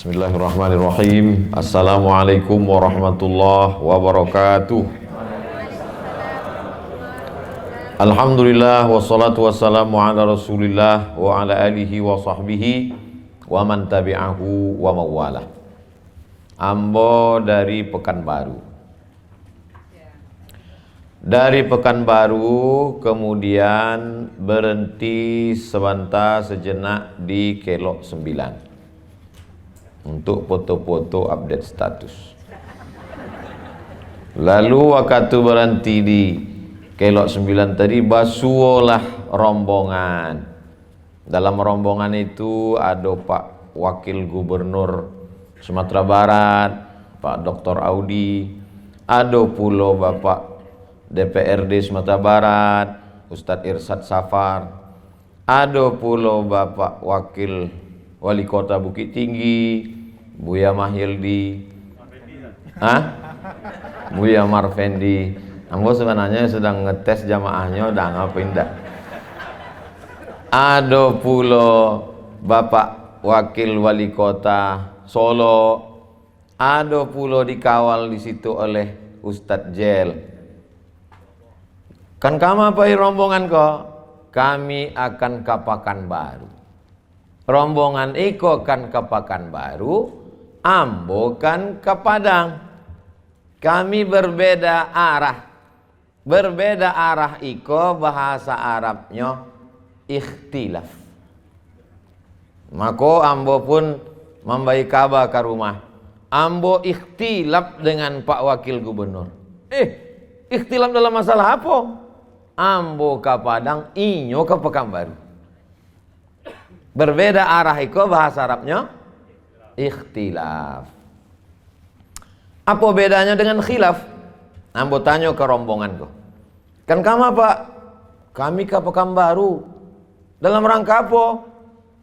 Bismillahirrahmanirrahim. Assalamualaikum warahmatullahi wabarakatuh. Alhamdulillah wassalatu wassalamu ala rasulillah wa ala alihi wa sahbihi wa man tabi'ahu wa mawalah. Ambo dari Pekanbaru. Dari Pekanbaru kemudian berhenti sebentar sejenak di Kelok 9 untuk foto-foto update status. Lalu waktu berhenti di Kelok 9 tadi basuolah rombongan. Dalam rombongan itu ada Pak Wakil Gubernur Sumatera Barat, Pak Dr. Audi, ada pula Bapak DPRD Sumatera Barat, Ustadz Irsad Safar, ada pula Bapak Wakil Wali Kota Bukit Tinggi, Buya Mahyildi, Buya Marfendi. Ambo sebenarnya sedang ngetes jamaahnya, udah ngapain dah. Ada pula Bapak Wakil Wali Kota Solo, ada pula dikawal di situ oleh Ustadz Jel. Kan kamu apa rombongan kok? Kami akan ke Pekanbaru. Rombongan iko kan ke Pekanbaru, ambo kan ke Padang. Kami berbeda arah. Berbeda arah iko bahasa Arabnya ikhtilaf. Maka ambo pun membaik kabar ke rumah. Ambo ikhtilaf dengan Pak Wakil Gubernur. Ikhtilaf dalam masalah apa? Ambo ke Padang, inyo ke Pekanbaru. Berbeda arah itu bahasa Arabnya ikhtilaf. Apa bedanya dengan khilaf? Ambo tanya ke rombonganku. Kan kamu Pak? Kami ke Pekanbaru. Dalam rangka apa?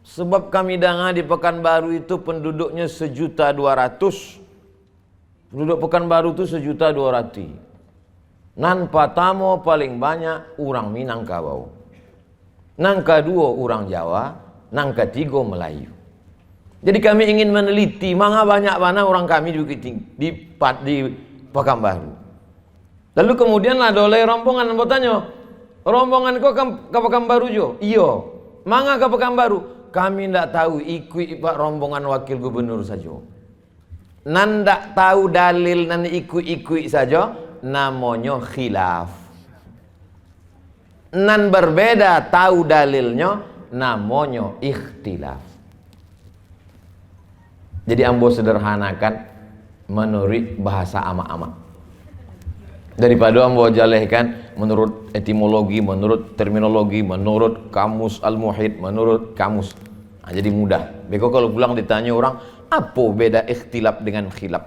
Sebab kami dengar di Pekanbaru itu penduduknya 1.200.000. Penduduk Pekanbaru itu 1.200.000. Nan patamo paling banyak orang Minangkabau. Nang kedua orang Jawa. Nang ketiga Melayu. Jadi kami ingin meneliti manga banyak mana orang kami di Pekanbaru. Lalu kemudian ada oleh rombongan bertanya, rombongan kau ke Pekanbaru jo? Iyo. Manga ke Pekanbaru? Kami ndak tahu, ikut Pak rombongan Wakil Gubernur saja. Nan ndak tahu dalil, nan ikut saja, namanya khilaf. Nan berbeda tahu dalilnya, namanya ikhtilaf. Jadi ambo sederhanakan menurut bahasa ama-ama daripada ambo jalehkan menurut etimologi, menurut terminologi, menurut kamus al-muhit, menurut kamus. Jadi mudah. Beko kalau pulang ditanya orang, apa beda ikhtilaf dengan khilaf?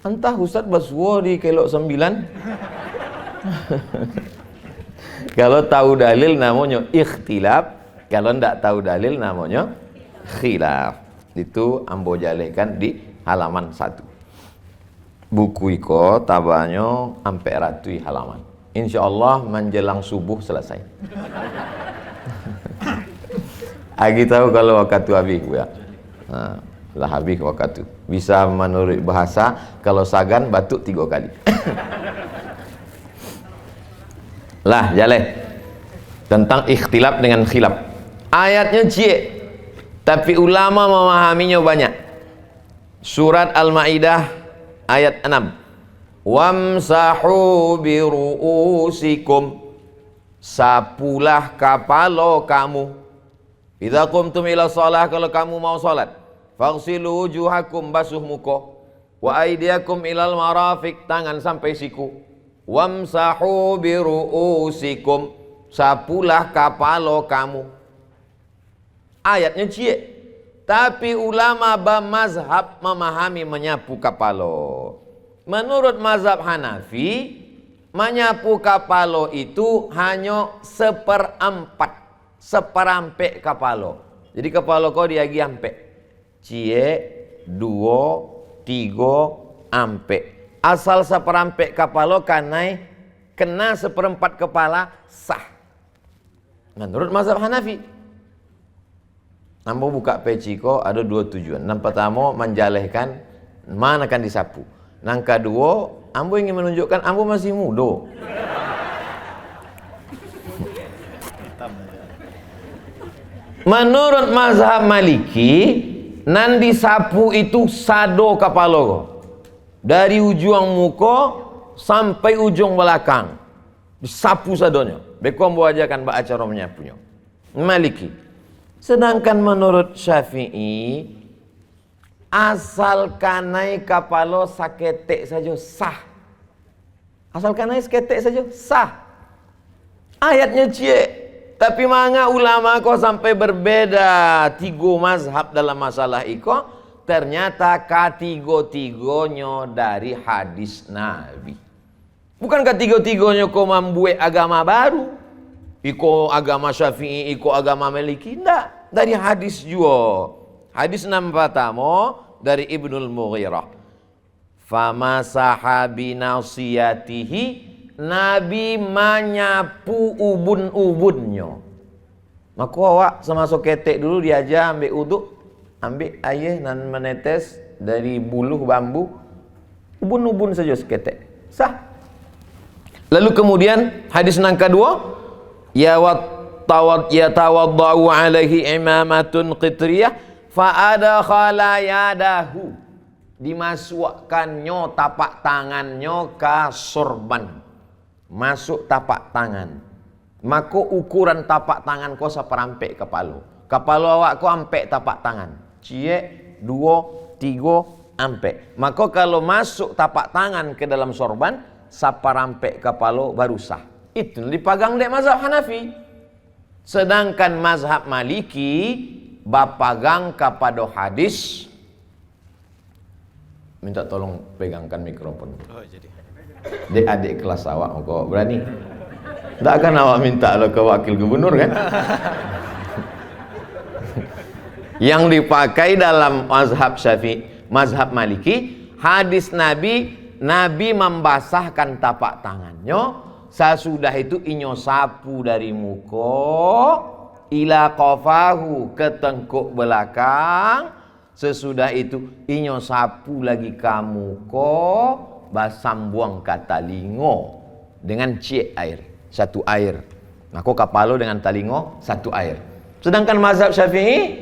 Entah Ustaz basuo di Kelok 9. Kalau tahu dalil namanya ikhtilaf. Kalau tidak tahu dalil namanya khilaf. Itu ambo jalekan di halaman 1. Buku iko tabanya ampe ratui halaman. Insyaallah menjelang subuh selesai. Agi tahu kalau waktu habis ya. Lah habis waktu. Bisa menurut bahasa kalau sagan batuk 3 kali. Lah jaleh tentang ikhtilaf dengan khilaf. Ayatnya cie, tapi ulama memahaminya banyak. Surat Al-Maidah ayat 6. Wamsahu biru'usikum, sapulah kepala kamu. Idza qumtum ila shalah, kalau kamu mau salat. Faghsilu wujuhakum, basuh muka. Wa aydiyakum ilal marafiq, tangan sampai siku. Wamsahu biru'usikum, sapulah kepala kamu. Ayatnya cie, tapi ulama bermazhab memahami menyapu kepala. Menurut mazhab Hanafi, menyapu kepala itu hanya 1/4, seperampe kepala. Jadi kepala kau diagi ampe. Cie, 2, 3, ampe. Asal seperampe kepala kanai kena 1/4 kepala sah. Menurut mazhab Hanafi. Ambo buka peci ko ada dua tujuan. Yang pertama menjalehkan mana akan disapu. Yang kedua, ambo ingin menunjukkan ambo masih muda. Menurut mazhab Maliki, nan disapu itu sado kepala ko. Dari ujung muka sampai ujung belakang. Disapu sadonya. Beko ambo ajarkan ba acara menyapunya. Maliki. Sedangkan menurut Syafi'i, asal kanai kepala saketek saja sah. Asal kanai saketek saja sah. Ayatnya cie. Tapi manga ulama kok sampai berbeda tiga mazhab dalam masalah iko. Ternyata ketiga-tiganya dari hadis Nabi. Bukan ketiga-tiganya kok membuat agama baru. Iko agama Syafi'i, iko agama Maliki. Tidak, dari hadis juga. Hadis nomor pertama dari Ibnul Mughirah. Famasaha binasiyatihi, Nabi menyapu ubun-ubunnya. Maka awak semasuk ketek dulu diajar ambil uduk, ambil air dan menetes dari buluh bambu, ubun-ubun saja seketek. Sah. Lalu kemudian hadis yang kedua, yatawaddau alaihi imamatun qitriyah fa adkhala yadahu, dimasukkannya tapak tangannya ke sorban, masuk tapak tangan. Maka ukuran tapak tangan kau saperampek kepala. Kepala awak kau ampek tapak tangan. Cie, 2, 3, ampek. Maka kalau masuk tapak tangan ke dalam sorban, saperampek kepala baru sah. Itu dipagang dek mazhab Hanafi. Sedangkan mazhab Maliki bapagang kepada hadis. Minta tolong pegangkan mikrofon. Oh, jadi. Adik kelas awak kok berani. Tak akan awak minta lo ke wakil gubernur kan? Yang dipakai dalam mazhab Syafi'i, mazhab Maliki, hadis Nabi membasahkan tapak tangannya. Sesudah itu inyo sapu dari muka ila qafahu ke tengkuk belakang. Sesudah itu inyo sapu lagi ke muka, basam buang ke talingo dengan cie air, satu air. Maka kepala dengan talingo satu air. Sedangkan mazhab Syafi'i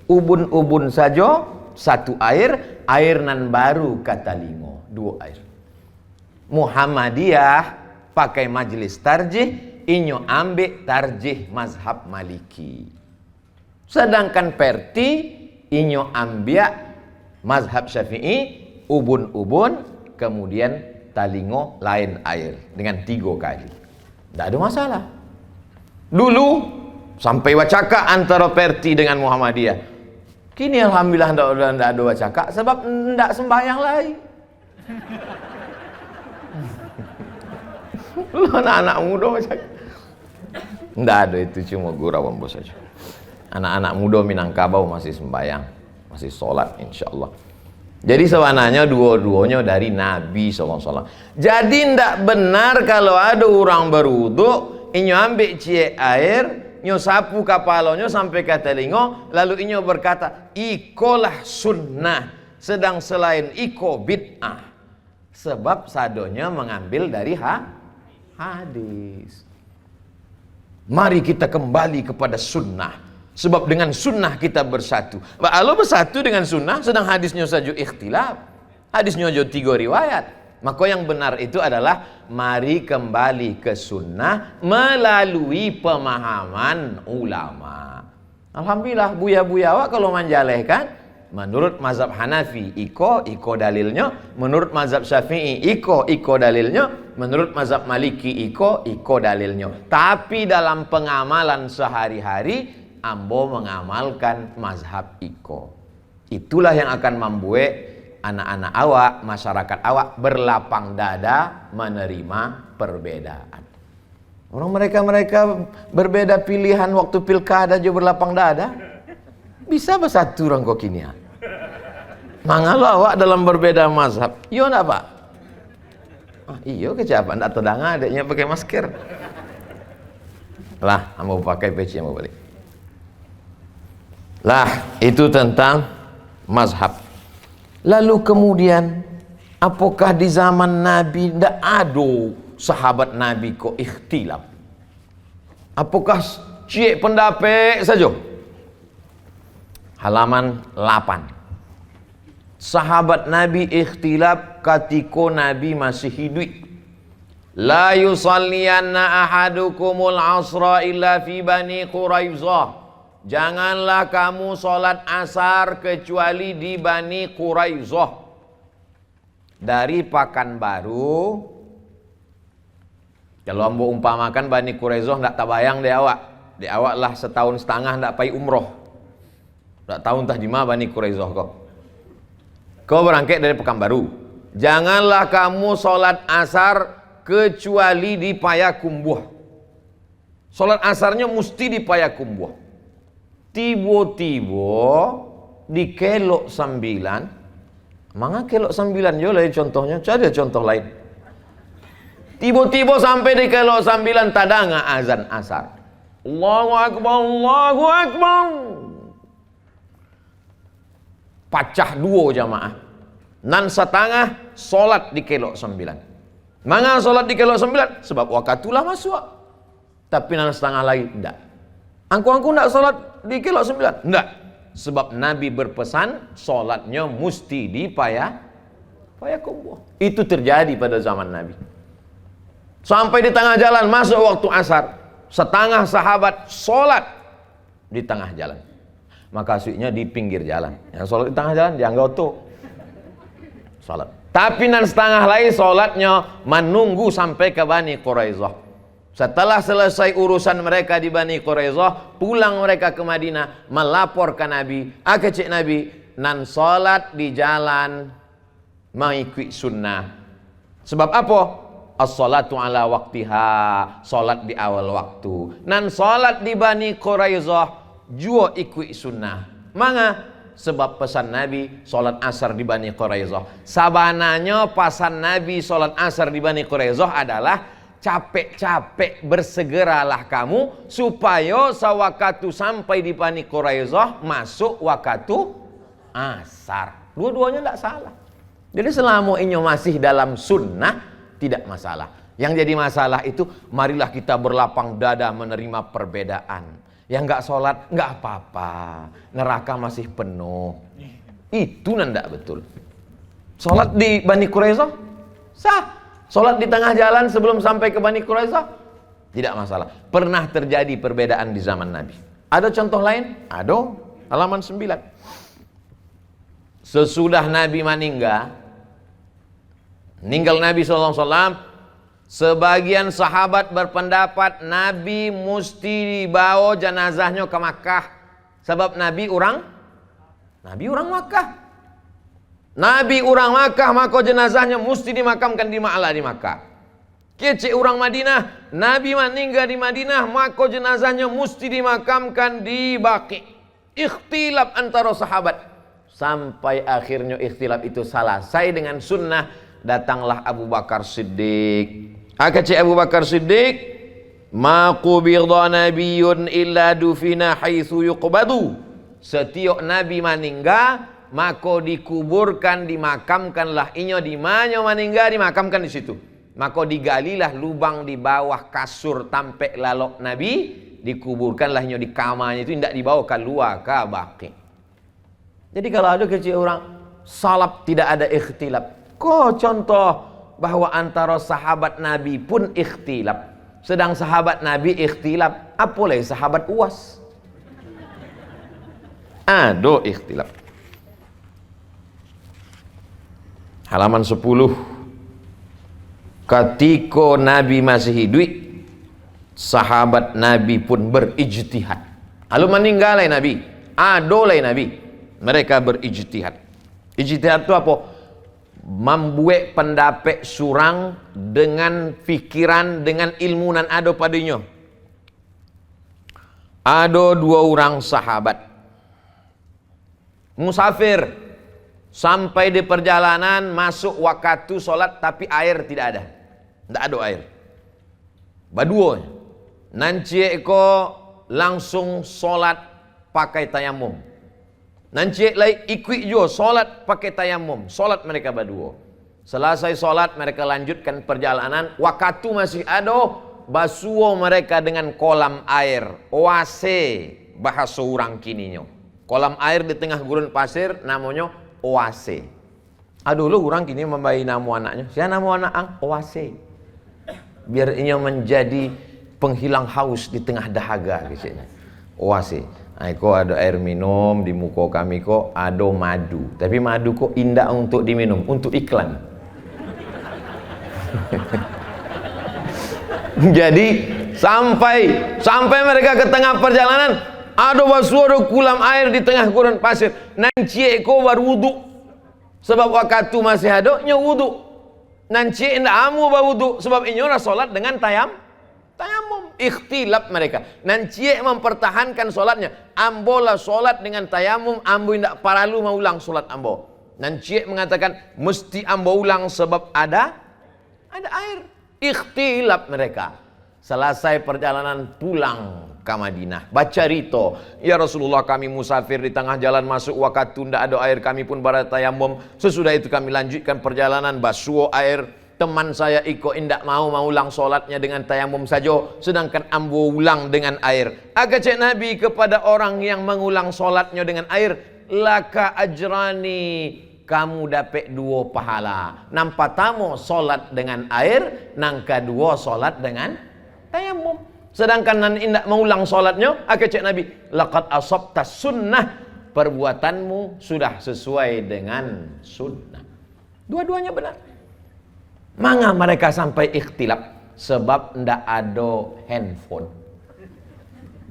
ubun-ubun saja satu air, air nan baru ke talingo, 2 air. Muhammadiyah pakai majelis tarjih, inyo ambil tarjih mazhab Maliki. Sedangkan Perti inyo ambil mazhab Syafi'i, ubun-ubun, kemudian talingo lain air dengan 3 kali. Tidak ada masalah. Dulu sampai wacaka antara Perti dengan Muhammadiyah. Kini alhamdulillah tidak ada wacaka sebab tidak sembahyang lagi. Lu anak-anak muda macam tidak ada, itu cuma gurau bos saja. Anak-anak muda Minangkabau masih sembahyang, masih sholat insyaallah. Jadi sebenarnya dua-duanya dari Nabi SAW. Jadi tidak benar kalau ada orang berwudu, inyo ambil cie air, inyo sapu kepalanya sampai ke telinga, lalu inyo berkata, ikolah sunnah, sedang selain iko bid'ah. Sebab sadonya mengambil dari hadis. Mari kita kembali kepada sunnah. Sebab dengan sunnah kita bersatu. Kalau bersatu dengan sunnah, sedang hadisnya saja ikhtilaf. Hadisnya saja 3 riwayat. Maka yang benar itu adalah mari kembali ke sunnah melalui pemahaman ulama. Alhamdulillah buya-buya awak kalau menjalehkan, menurut mazhab Hanafi iko dalilnya, menurut mazhab Syafi'i iko dalilnya, menurut mazhab Maliki iko dalilnya. Tapi dalam pengamalan sehari-hari ambo mengamalkan mazhab iko. Itulah yang akan membuat anak-anak awak, masyarakat awak berlapang dada menerima perbedaan. Orang mereka berbeda pilihan waktu pilkada juga berlapang dada. Bisa bersatu orang kok kini. Mangalo awak dalam berbeda mazhab. Iya enggak Pak? Iya kecapan enggak tedang adiknya pakai masker. Lah, mau pakai peci mau balik. Lah, itu tentang mazhab. Lalu kemudian, apakah di zaman Nabi tidak ada sahabat Nabi kok ikhtilaf? Apakah cik pendapat saja? Halaman 8. Sahabat Nabi ikhtilaf ketika Nabi masih hidup. La yusalliyanna ahadukumul asra illa fi Bani Quraizah. Janganlah kamu sholat asar kecuali di Bani Quraizah. Dari Pekanbaru, kalau ambo umpamakan Bani Quraizah ndak tabayang di awak. Di awak lah setahun setengah ndak pai umroh. Ndak tahu entah di mana Bani Quraizah kok. Kau berangkat dari Pekanbaru. Janganlah kamu sholat asar kecuali di Payakumbuh. Sholat asarnya mesti di Payakumbuh. Tiba-tiba di kelok 9. Manga kelok 9 yo lah contohnya. Ada contoh lain. Tiba-tiba sampai di kelok 9 tadanga azan asar. Allahu Akbar, Allahu Akbar. Pacah dua jamaah. Nan setengah solat di kelok 9. Manga solat di kelok 9 sebab wakatulah masuk. Tapi nan setengah lagi tidak. Angku tidak solat di kelok 9. Tidak. Sebab Nabi berpesan solatnya mesti di Payakumbuh. Itu terjadi pada zaman Nabi. Sampai di tengah jalan masuk waktu asar. Setengah sahabat solat di tengah jalan. Maka aslinya di pinggir jalan. Yang solat di tengah jalan dianggap tuh solat. Tapi nan setengah lagi solatnya menunggu sampai ke Bani Quraizah. Setelah selesai urusan mereka di Bani Quraizah, pulang mereka ke Madinah, melapor ke Nabi, cik Nabi, nan salat di jalan mengikuti sunnah. Sebab apa? As-salatu ala waktiha, salat di awal waktu. Nan salat di Bani Quraizah, jua ikut sunnah. Manga? Sebab pesan Nabi salat asar di Bani Quraizah. Sabananya pesan Nabi salat asar di Bani Quraizah adalah capek-capek bersegeralah kamu supaya sewaktu sampai di Bani Quraizah masuk waktu asar. Dua-duanya tidak salah. Jadi selama ini masih dalam sunnah tidak masalah. Yang jadi masalah itu marilah kita berlapang dada menerima perbedaan. Yang nggak sholat nggak apa-apa, neraka masih penuh. Itu nanda betul. Sholat di Bani Quraizah sah. Sholat di tengah jalan sebelum sampai ke Bani Quraizah tidak masalah. Pernah terjadi perbedaan di zaman Nabi. Ada contoh lain? Ada. Halaman 9. Sesudah Nabi meninggal Nabi SAW, sebagian sahabat berpendapat Nabi mesti dibawa jenazahnya ke Makkah. Sebab Nabi orang Makkah. Nabi orang Makkah, maka jenazahnya mesti dimakamkan di Ma'la di Makkah. Kecik orang Madinah, Nabi meninggal di Madinah, maka jenazahnya mesti dimakamkan di Baqi. Ikhtilaf antara sahabat. Sampai akhirnya ikhtilaf itu selesai dengan sunnah. Datanglah Abu Bakar Siddiq. Kecik Abu Bakar Siddiq, ma qubidha nabiyyun illa dufina haitsu yuqbadu. Setiap Nabi meninggal, maka dikuburkan, dimakamkanlah inyo di mana meninggal, dimakamkan di situ. Maka digalilah lubang di bawah kasur tampek lalok Nabi, dikuburkanlah inyo di kamarnya itu, tidak dibawa keluar ke Baqi. Jadi kalau ada kecil orang salaf tidak ada ikhtilaf. Kok contoh bahwa antara sahabat Nabi pun ikhtilaf. Sedang sahabat Nabi ikhtilaf, apalagi sahabat Uwas. Ada ikhtilaf. Halaman 10. Ketika Nabi masih hidup, sahabat Nabi pun berijtihad. Lalu meninggalai Nabi, adolai Nabi, mereka berijtihad. Ijtihad itu apa? Membuat pendapat surang dengan pikiran, dengan ilmu nan ada padanya. Ada dua orang sahabat musafir. Sampai di perjalanan masuk waktu solat tapi air tidak ada. Tidak ada air. Badua. Nanti eko langsung solat pakai tayamum. Nanti lai ikut juga solat pakai tayamum. Solat mereka berdua. Selesai solat mereka lanjutkan perjalanan. Waktu masih ada, basuh mereka dengan kolam air. Oase bahasa orang kininya. Kolam air di tengah gurun pasir namanya oase. Dulu orang kini membayi nama anaknya. Siapa nama anak ang? Oase. Biar ini menjadi penghilang haus di tengah dahaga kayaknya. Oase. Kok ada air minum di muka kami kok ada madu. Tapi madu kok indah untuk diminum, untuk iklan. Jadi sampai mereka ke tengah perjalanan, ada basuh kolam air di tengah gurun pasir. Nanti kok baru wudu. Sebab waktu masih ada nya wudu. Nanti indah amu wudu sebab ini orang solat dengan tayamum. Ikhtilaf mereka. Nanti mempertahankan solatnya. Ambolah solat dengan tayamum, ambo indak paralu mau ulang solat ambo. Nanti mengatakan mesti ambo ulang sebab ada air. Ikhtilaf mereka. Selesai perjalanan pulang ke Madinah. Baca rito, ya Rasulullah kami musafir di tengah jalan masuk waktu tidak ada air kami pun bertayamum. Sesudah itu kami lanjutkan perjalanan basuh air. Teman saya Iko indak mau ulang solatnya dengan tayamum saja, sedangkan ambo ulang dengan air. Agak cek Nabi kepada orang yang mengulang solatnya dengan air, laka ajrani, kamu dapat 2 pahala. Nampak tamu solat dengan air, nang kedua solat dengan tayamum. Sedangkan nan indak mengulang solatnya, agak cek Nabi, laqad asabta sunnah, perbuatanmu sudah sesuai dengan sunnah. Dua-duanya benar. Manga mereka sampai ikhtilaf sebab ndak ada handphone.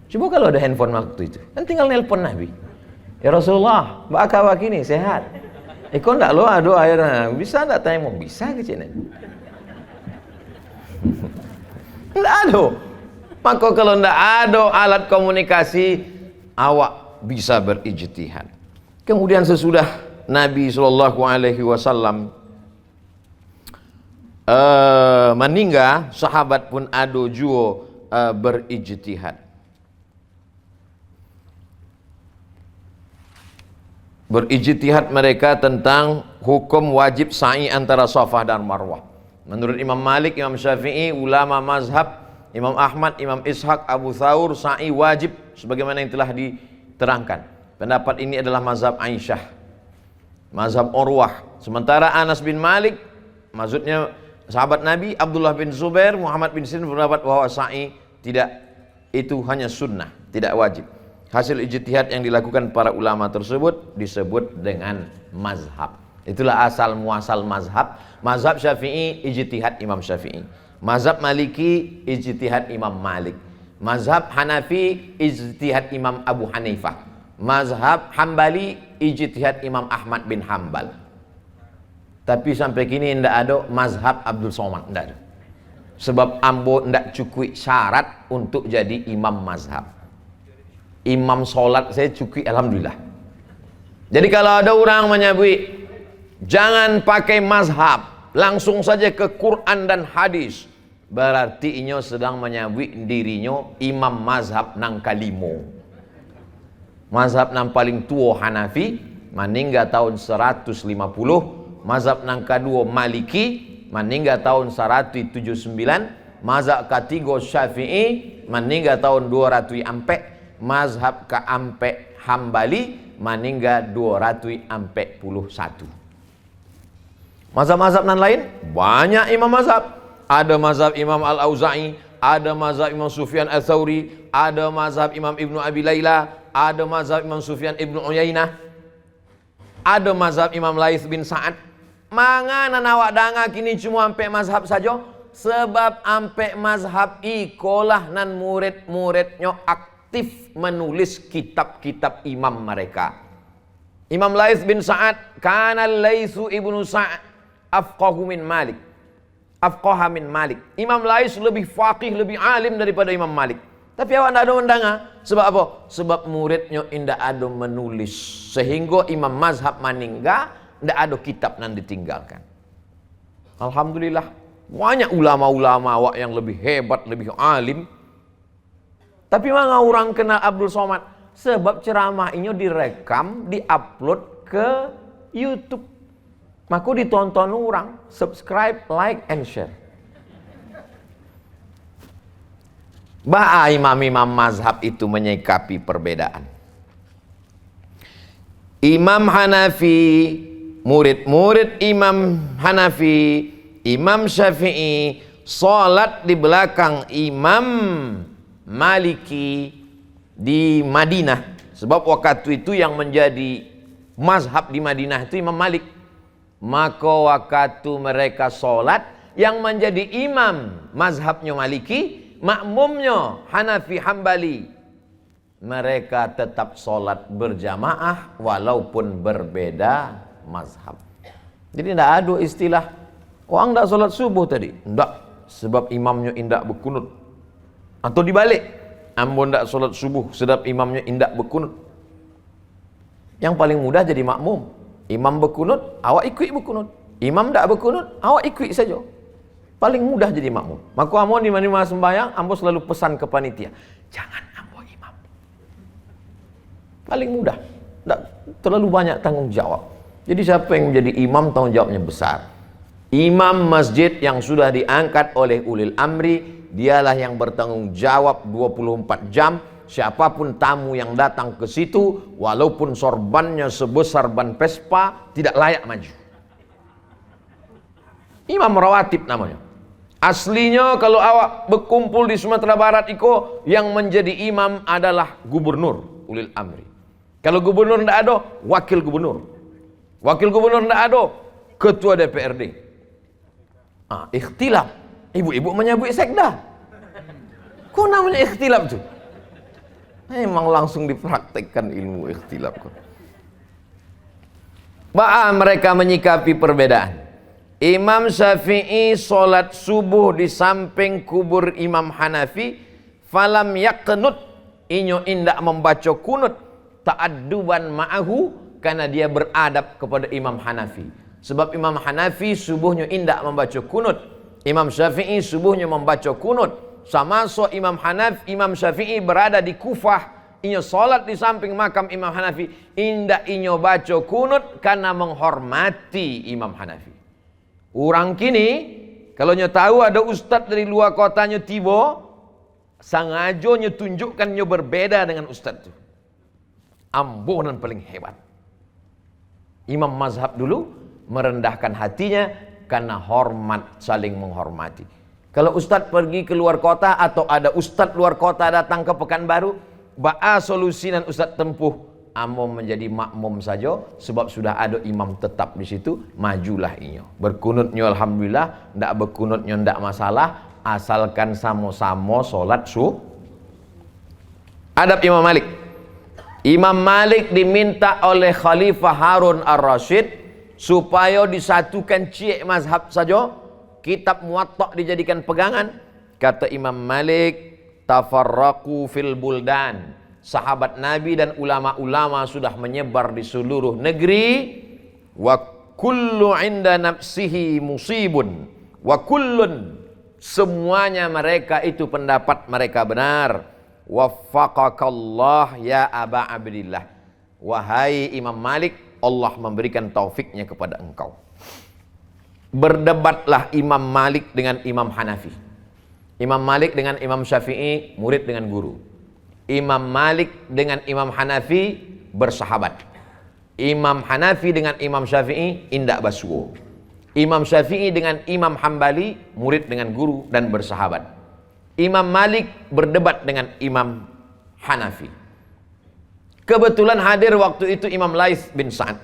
Coba kalau ada handphone waktu itu, kan tinggal nelpon Nabi. Ya Rasulullah, bakal kini sehat. Iko ndak lo ada airnya, bisa ndak tayamum? Bisa ke cina? Ndak ada. Maka kalau ndak ada alat komunikasi, awak bisa berijtihad. Kemudian sesudah Nabi SAW meninggal, sahabat pun ada juga berijtihad. Berijtihad mereka tentang hukum wajib sa'i antara Safa dan Marwah. Menurut Imam Malik, Imam Syafi'i, ulama mazhab, Imam Ahmad, Imam Ishaq, Abu Thawr, sa'i wajib sebagaimana yang telah diterangkan. Pendapat ini adalah mazhab Aisyah, mazhab Urwah. Sementara Anas bin Malik, maksudnya sahabat Nabi, Abdullah bin Zubair, Muhammad bin Sirin berpendapat bahwa sa'i tidak, itu hanya sunnah, tidak wajib. Hasil ijtihad yang dilakukan para ulama tersebut disebut dengan mazhab. Itulah asal muasal mazhab. Mazhab Syafi'i, ijtihad Imam Syafi'i. Mazhab Maliki, ijtihad Imam Malik. Mazhab Hanafi, ijtihad Imam Abu Hanifah. Mazhab Hambali, ijtihad Imam Ahmad bin Hambal. Tapi sampai kini tidak ada mazhab Abdul Somad, tidak ada. Sebab ambo tidak cukup syarat untuk jadi imam mazhab. Imam solat saya cukup, alhamdulillah. Jadi kalau ada orang menyebut jangan pakai mazhab, langsung saja ke Quran dan hadis, berarti inyo sedang menyebut dirinya imam mazhab nang kalimo. Mazhab nang paling tua Hanafi, meninggal tahun 150. Mazhab nang kedua Maliki, meninggal tahun 179. Mazhab ketiga Syafi'i, meninggal tahun 204. Mazhab keempat Hambali, meninggal 241. Mazhab-mazhab nan lain banyak imam mazhab. Ada mazhab Imam Al-Auza'i, ada mazhab Imam Sufyan Al-Thawri, ada mazhab Imam Ibnu Abi Layla, ada mazhab Imam Sufyan Ibnu Uyainah, ada mazhab Imam Laits bin Sa'ad. Mangana nawak danga kini cuma ampe mazhab saja, sebab ampe mazhab ikolah nan murid-muridnya aktif menulis kitab-kitab imam mereka. Imam Laits bin Sa'ad, kana Laitsu ibnu Sa'ad afqahu min Malik. Afqaha min Malik. Imam Laits lebih faqih, lebih alim daripada Imam Malik. Tapi awak tidak ada undanga. Sebab apa? Sebab muridnya indah ada menulis. Sehingga imam mazhab meninggal, tidak ada kitab yang ditinggalkan. Alhamdulillah, banyak ulama-ulama awak yang lebih hebat, lebih alim. Tapi mana orang kenal Abdul Somad? Sebab ceramah ini direkam, diupload ke YouTube. Maka ditonton orang, subscribe, like, and share. Imam-imam mazhab itu menyikapi perbedaan. Imam Hanafi, murid-murid Imam Hanafi, Imam Syafi'i, salat di belakang Imam Maliki di Madinah. Sebab waktu itu yang menjadi mazhab di Madinah itu Imam Malik. Maka waktu mereka salat, yang menjadi imam mazhabnya Maliki, makmumnya Hanafi Hambali, mereka tetap sholat berjamaah walaupun berbeda mazhab. Jadi tidak ada istilah orang tidak sholat subuh tadi, tidak, sebab imamnya indak berkunut. Atau dibalik, ambo tidak sholat subuh sebab imamnya indak berkunut. Yang paling mudah jadi makmum. Imam berkunut, awak ikut berkunut. Imam tidak berkunut, awak ikut saja. Paling mudah jadi makmum. Maka ambo di mana-mana sembahyang, ambo selalu pesan ke panitia, jangan ambo imam. Paling mudah, tidak terlalu banyak tanggung jawab. Jadi siapa yang menjadi imam, tanggung jawabnya besar. Imam masjid yang sudah diangkat oleh ulil amri, dialah yang bertanggung jawab 24 jam. Siapapun tamu yang datang ke situ, walaupun sorbannya sebesar ban Vespa, tidak layak maju. Imam rawatib namanya. Aslinya kalau awak berkumpul di Sumatera Barat iko, yang menjadi imam adalah gubernur ulil amri. Kalau gubernur tidak ada, wakil gubernur. Wakil gubernur tidak ada, ketua DPRD. Ikhtilaf. Ibu-ibu menyebut sekda. Kok namanya ikhtilaf tuh? Memang langsung dipraktekkan ilmu ikhtilaf. Mereka menyikapi perbedaan. Imam Syafi'i solat subuh di samping kubur Imam Hanafi, falam yaqnut, inyo indak membaca kunut, ta'adduban ma'ahu, karena dia beradab kepada Imam Hanafi. Sebab Imam Hanafi subuhnya indak membaca kunut, Imam Syafi'i subuhnya membaca kunut. Sama so Imam Syafi'i berada di Kufah, inyo solat di samping makam Imam Hanafi, indak inyo baca kunut karena menghormati Imam Hanafi. Orang kini, kalau nyo tahu ada ustadz dari luar kotanya tiba, sengaja nyo tunjukkan nyo berbeda dengan ustadz itu. Ambonan paling hebat. Imam mazhab dulu merendahkan hatinya karena hormat, saling menghormati. Kalau ustadz pergi ke luar kota atau ada ustadz luar kota datang ke Pekanbaru, solusi dan ustadz tempuh, ambo menjadi makmum saja, sebab sudah ada imam tetap di situ, majulah inyo. Berkunutnya alhamdulillah, ndak berkunutnya ndak masalah, asalkan sama-sama solat Adab Imam Malik. Imam Malik diminta oleh Khalifah Harun ar-Rasyid supaya disatukan cik mazhab saja, kitab Muwatta dijadikan pegangan. Kata Imam Malik, tafarraqu fil buldan. Sahabat Nabi dan ulama-ulama sudah menyebar di seluruh negeri. Wa kullu inda nafsihi musibun. Wa kullun, semuanya mereka itu pendapat mereka benar. Waffaqakallah ya Aba Abdillah. Wahai Imam Malik, Allah memberikan taufiknya kepada engkau. Berdebatlah Imam Malik dengan Imam Hanafi. Imam Malik dengan Imam Syafi'i, murid dengan guru. Imam Malik dengan Imam Hanafi bersahabat. Imam Hanafi dengan Imam Syafi'i indak basuo. Imam Syafi'i dengan Imam Hambali, murid dengan guru dan bersahabat. Imam Malik berdebat dengan Imam Hanafi. Kebetulan hadir waktu itu Imam Lais bin Sa'ad.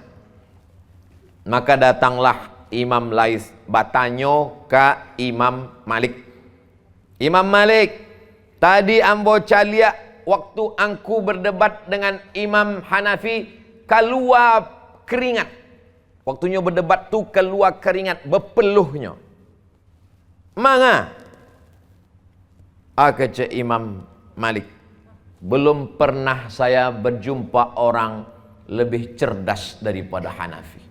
Maka datanglah Imam Lais batanyo ke Imam Malik. Imam Malik, tadi ambo calia waktu angku berdebat dengan Imam Hanafi, keluar keringat. Waktunya berdebat tu keluar keringat, berpeluhnya. Manga? Kata Imam Malik, belum pernah saya berjumpa orang lebih cerdas daripada Hanafi.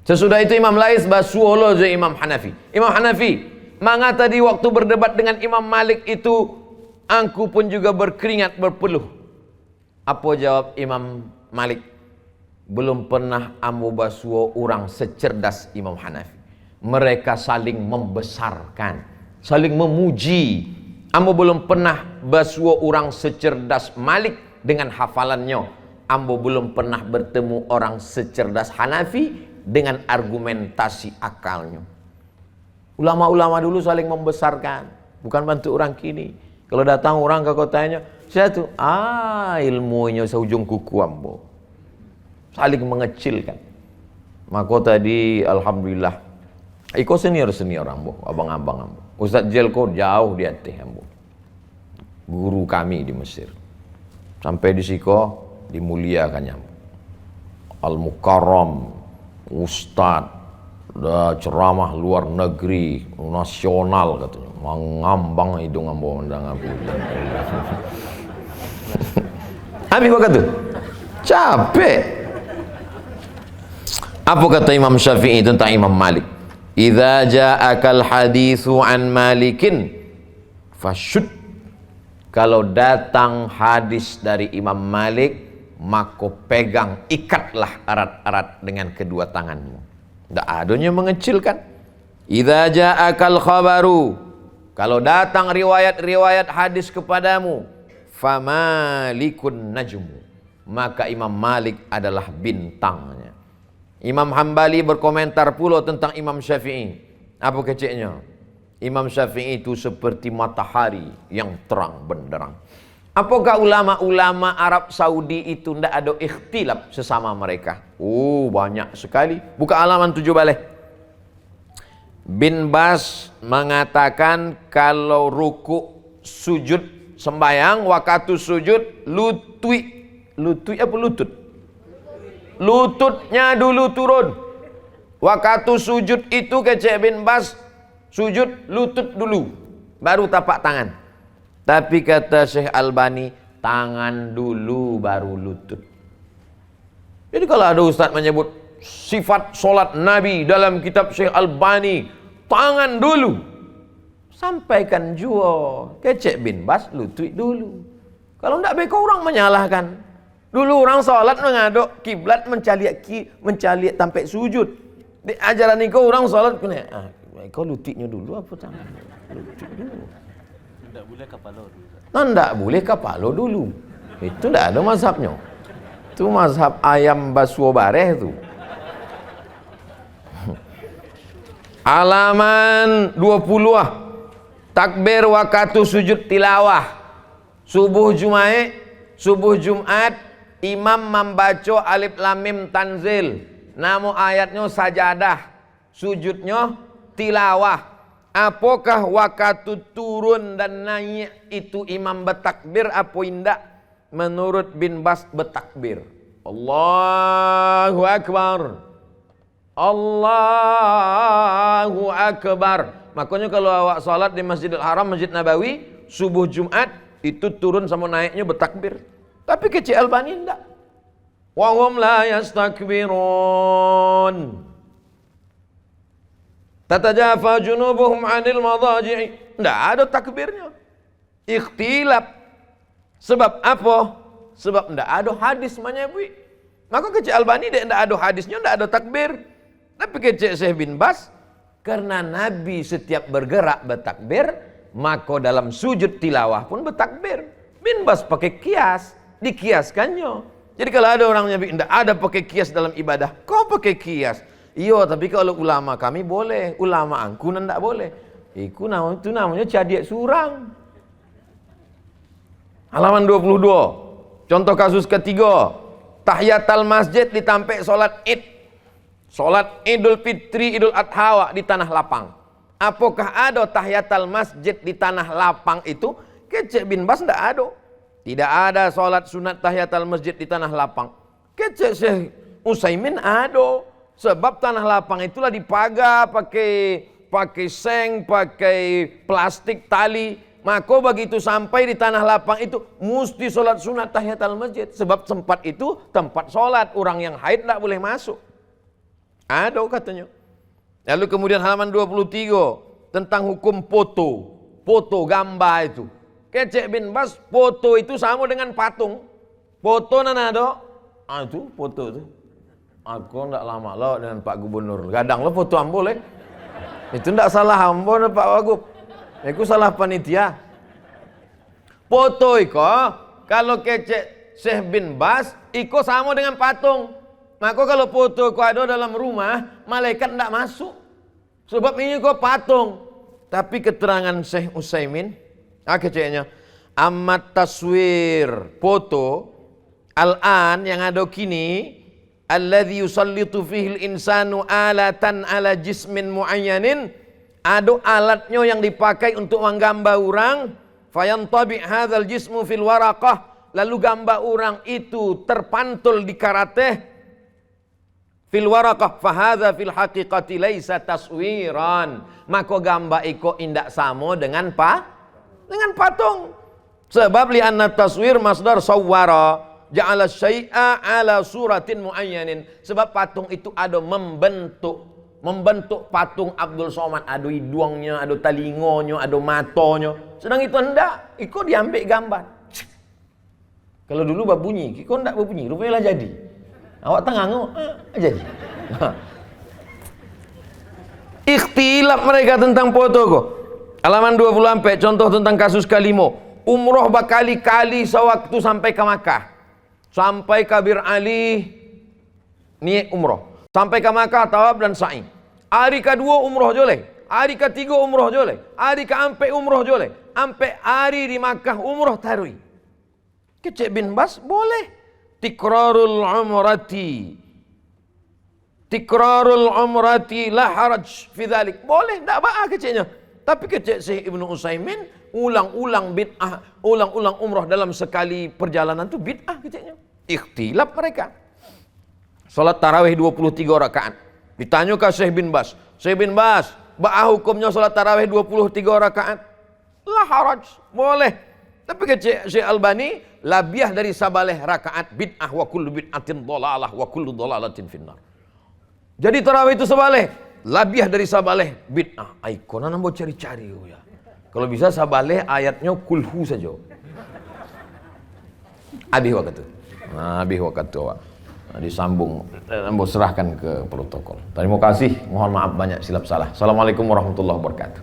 Sesudah itu Imam Lais basuolo je Imam Hanafi. Imam Hanafi, manga tadi waktu berdebat dengan Imam Malik itu, angku pun juga berkeringat berpeluh. Apa jawab Imam Malik? Belum pernah ambo basuo orang secerdas Imam Hanafi. Mereka saling membesarkan, saling memuji. Ambo belum pernah basuo orang secerdas Malik dengan hafalannya. Ambo belum pernah bertemu orang secerdas Hanafi dengan argumentasi akalnya. Ulama-ulama dulu saling membesarkan, bukan bantu orang kini. Kalau datang orang ke kotanya, saya tuh, ilmunya seujung kuku ambo. Saling mengecilkan. Maka tadi, alhamdulillah, iko senior ambo, abang-abang ambo. Ustaz Jelko jauh di atas ambo. Guru kami di Mesir. Sampai di siko, dimuliakannya ambo. Al-Mukarram, Ustaz, ceramah luar negeri, nasional katanya. Mengambang hidung ambo mendang aku. Abi kok kata? Capek. Apa kata Imam Syafi'i tentang Imam Malik? Idza ja'akal haditsu an Malikin fasyud. Kalau datang hadis dari Imam Malik, maka pegang, ikatlah erat-erat dengan kedua tanganmu. Tidak adanya mengecilkan. Idza ja'akal khabaru, kalau datang riwayat-riwayat hadis kepadamu, famalikun najmu, maka Imam Malik adalah bintangnya. Imam Hambali berkomentar pula tentang Imam Syafi'i. Apa keceknya? Imam Syafi'i itu seperti matahari yang terang benderang. Apakah ulama-ulama Arab Saudi itu tidak ada ikhtilaf sesama mereka? Oh, banyak sekali. Buka halaman 7 balik. Bin Bas mengatakan kalau ruku sujud sembayang, waktu sujud lutut apa lutut? Lututnya dulu turun. Waktu sujud itu kecek bin Bas, sujud lutut dulu, baru tapak tangan. Tapi kata Syekh Albani, tangan dulu baru lutut. Jadi kalau ada ustaz menyebut sifat solat Nabi dalam kitab Syekh Albani, tangan dulu, sampaikan jua kecek bin Bas lutut dulu. Kalau tidak baik orang menyalahkan. Dulu orang solat mengaduk kiblat mencaliak sampai sujud. Di ajaran kau orang solat kena kau lututnya dulu apa tangan? Lutut dulu. Tidak boleh kepala dulu. Tidak boleh kepala dulu. Itu tidak ada mazhabnya. Itu mazhab ayam basuh bareh itu. Halaman 20 takbir waktu sujud tilawah. Subuh Jumat imam membaca alif lam mim tanzil. Nama ayatnya sajadah, sujudnya tilawah. Apakah waktu turun dan naik itu imam bertakbir apa indak? Menurut bin Bas bertakbir. Allahu Akbar. Allahu Akbar. Makanya kalau awak salat di Masjidil Haram, Masjid Nabawi, subuh Jumat itu turun sama naiknya bertakbir. Tapi kecil Albani enggak. Wa hum la yastakbirun. Tatajafa junubuhum 'anil madaji'i. Enggak ada takbirnya. Ikhtilaf. Sebab apa? Sebab enggak ada hadis menyebut. Maka kecil Albani dia enggak ada hadisnya, enggak ada takbir. Tapi kecil Syekh bin Bas, karena Nabi setiap bergerak bertakbir, maka dalam sujud tilawah pun bertakbir. Bin Bas pakai kias, dikiaskannya. Jadi kalau ada orang yang tidak ada pakai kias dalam ibadah, kau pakai kias. Iya, tapi kalau ulama kami boleh, ulama angku tidak boleh. Itu namanya cadiak surang. Halaman 22. Contoh kasus ketiga, tahiyatul masjid ditampek solat Id. Solat Idul Fitri, Idul Adha di tanah lapang. Apakah ada tahiyatul masjid di tanah lapang itu? Kecek bin Bas tidak ada. Tidak ada solat sunat tahiyatul masjid di tanah lapang. Kecek Syekh Utsaimin ada. Sebab tanah lapang itulah dipagar pakai seng, pakai plastik tali. Maka begitu sampai di tanah lapang itu mesti solat sunat tahiyatul masjid. Sebab tempat itu tempat solat, orang yang haid tidak boleh masuk. Ada katanya. Lalu kemudian halaman 23 tentang hukum foto gambar itu. Kecek bin Bas, foto itu sama dengan patung. Foto nana do. Itu foto tu. Aku ndak lama lo dengan Pak Gubernur. Kadang lo foto ambo boleh. Itu ndak salah ambo Pak Wagub. Aku salah panitia. Foto iko kalau kecek Syekh bin Bas iko sama dengan patung. Maka kalau foto ko ada dalam rumah, malaikat ndak masuk. Sebab ini ko patung. Tapi keterangan Syekh Utsaimin, keceknya amat taswir foto al-an yang ada kini alladzi yusallitu fihi al-insanu alatan ala jismin muayyanin, ada alatnya yang dipakai untuk menggambar orang, fayantabi hadzal jismu fil waraqah, lalu gambar orang itu terpantul di karateh fil waraqah, fa hadza fil haqiqati laisa taswiran, maka gambar iko indak sama dengan patung. Sebab li anna taswir masdar sawwara ja'ala syai'a ala suratin muayyanin. Sebab patung itu ada membentuk patung Abdul Somad, ada hidungnya, ada telingonya, ada matanya. Sedang itu hendak, iko diambil gambar. Kalau dulu berbunyi, iko hendak berbunyi, rupanya lah jadi. Awak tengah jadi. Ikhtilaf mereka tentang foto ko. Halaman 24, contoh tentang kasus Kalimo. Umroh berkali-kali sewaktu sampai ke Makkah. Sampai ke Bir Ali, niat umroh. Sampai ke Makkah, tawaf dan sa'i. Hari kedua umroh joleh. Hari ketiga umroh joleh. Hari keempat umroh joleh. Sampai hari di Makkah umroh tarui. Kecek bin Bas boleh. Tikrarul umrati la haraj fi dhalik. Boleh, tak apa keceknya. Tapi kecek Syekh Ibnu Utsaimin ulang-ulang bid'ah, ulang-ulang umrah dalam sekali perjalanan itu bid'ah keceknya. Ikhtilaf mereka. Salat tarawih 23 rakaat. Ditanya ke Syekh bin Bas, Syekh bin Bas, hukumnya salat tarawih 23 rakaat? La haraj, boleh. Tapi kecek Syekh Albani, labiah dari sabaleh rakaat bid'ah wa kullu bid'atin dhalalah wa kullu dhalalatin finnar. Jadi tarawih itu sabaleh, labiah dari sabaleh bid'ah. Aikona nambah cari-cari ya. Kalau bisa sabaleh ayatnya kulhu saja. Habis waktu. Habis waktu. Disambung, nambah serahkan ke protokol. Terima kasih. Mohon maaf banyak silap salah. Assalamualaikum warahmatullahi wabarakatuh.